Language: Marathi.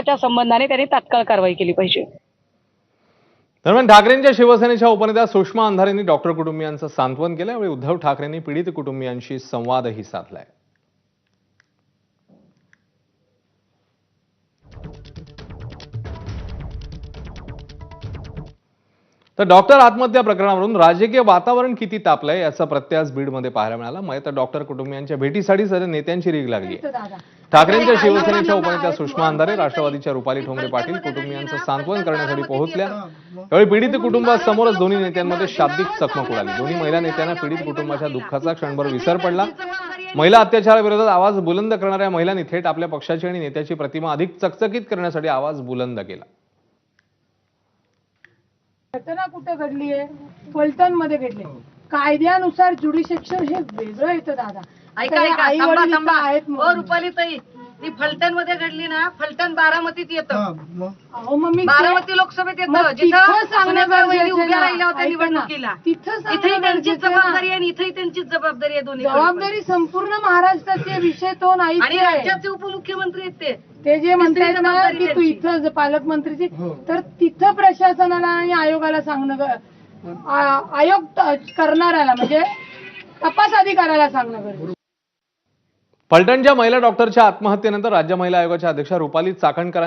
च्या संबंधाने त्यांनी तात्काळ कारवाई केली पाहिजे. दरम्यान ठाकरेंच्या शिवसेनेच्या उपनेत्या सुषमा अंधारेंनी डॉक्टर कुटुंबियांचं सांत्वन केलं. यावेळी उद्धव ठाकरेंनी पीडित कुटुंबियांशी संवादही साधलाय. तर डॉक्टर आत्महत्या प्रकरणावरून राजकीय वातावरण किती तापलंय याचा प्रत्यय आज बीडमध्ये पाहायला मिळाला. मयत डॉक्टर कुटुंबियांच्या भेटीसाठी सध्या नेत्यांची रीघ लागली. ठाकरेंच्या शिवसेनेच्या उपनेत्या सुषमा अंधारे, राष्ट्रवादीच्या रुपाली ठोंबरे पाटील कुटुंबियांचं सांत्वन करण्यासाठी पोहोचल्या. यावेळी पीडित कुटुंबासमोरच दोन्ही नेत्यांमध्ये शाब्दिक चकमक उडाली. दोन्ही महिला नेत्यांना पीडित कुटुंबाच्या दुःखाचा क्षणभर विसर पडला. महिला अत्याचाराविरोधात आवाज बुलंद करणाऱ्या महिलांनी थेट आपल्या पक्षाची आणि नेत्याची प्रतिमा अधिक चकचकीत करण्यासाठी आवाज बुलंद केला. घटना कुठे घडली आहे? फलटण मध्ये घडली. कायद्यानुसार ज्युडिशियल हे वेगळं येतं दादा. ऐका आहेत रुपाली ताई, ती फलटण मध्ये घडली ना, फलटण बारामतीत येतं. बारामती लोकसभेत येतं, जिथं सुनेत्रा वहिनी उभ्या राहिल्या होत्या निवडणुकीला. इथेही त्यांचीच जबाबदारी आहे आणि इथेही त्यांचीच जबाबदारी आहे. दोन्ही जबाबदारी संपूर्ण महाराष्ट्राचे विषय तो नाही. आणि राज्याचे उपमुख्यमंत्री आहेत ते जे म्हणतात ना की तू इथं पालकमंत्रीची, तर तिथं प्रशासनाला आणि आयोगाला सांगणं, आयोग करणाऱ्याला म्हणजे तपास अधिकाऱ्याला सांगणं गरजेचं. फलटणच्या महिला डॉक्टरच्या आत्महत्येनंतर राज्य महिला आयोगाच्या अध्यक्षा रुपाली चाकणकरांनी